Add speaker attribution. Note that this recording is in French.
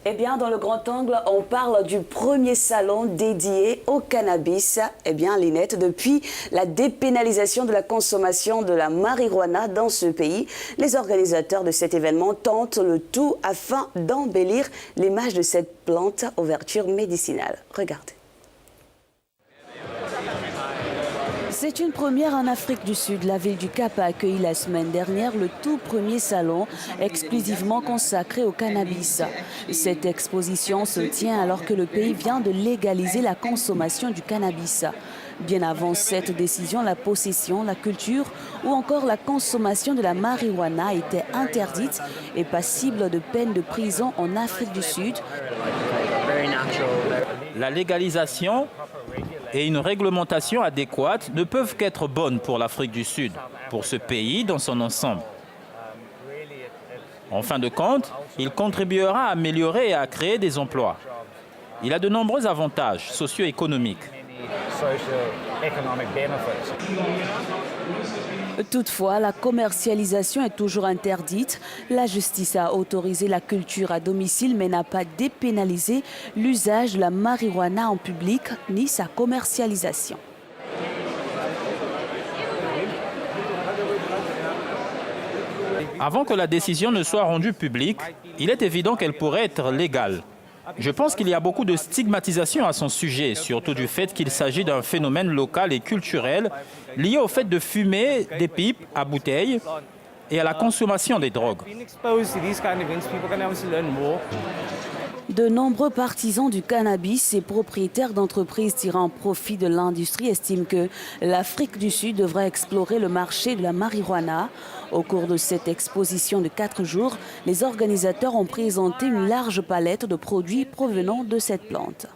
Speaker 1: Eh bien, dans le Grand Angle, on parle du premier salon dédié au cannabis. Eh bien, Linette, depuis la dépénalisation de la consommation de la marijuana dans ce pays, les organisateurs de cet événement tentent le tout afin d'embellir l'image de cette plante aux vertus médicinales. Regardez. C'est une première en Afrique du Sud. La ville du Cap a accueilli la semaine dernière le tout premier salon exclusivement consacré au cannabis. Cette exposition se tient alors que le pays vient de légaliser la consommation du cannabis. Bien avant cette décision, la possession, la culture ou encore la consommation de la marijuana était interdite et passible de peine de prison en Afrique du Sud.
Speaker 2: La légalisation et une réglementation adéquate ne peuvent qu'être bonnes pour l'Afrique du Sud, pour ce pays dans son ensemble. En fin de compte, il contribuera à améliorer et à créer des emplois. Il a de nombreux avantages socio-économiques.
Speaker 1: Toutefois, la commercialisation est toujours interdite. La justice a autorisé la culture à domicile mais n'a pas dépénalisé l'usage de la marijuana en public ni sa commercialisation.
Speaker 2: Avant que la décision ne soit rendue publique, il est évident qu'elle pourrait être légale. Je pense qu'il y a beaucoup de stigmatisation à son sujet, surtout du fait qu'il s'agit d'un phénomène local et culturel lié au fait de fumer des pipes à bouteilles et à la consommation des drogues.
Speaker 1: De nombreux partisans du cannabis et propriétaires d'entreprises tirant profit de l'industrie estiment que l'Afrique du Sud devrait explorer le marché de la marijuana. Au cours de cette exposition de 4 jours, les organisateurs ont présenté une large palette de produits provenant de cette plante.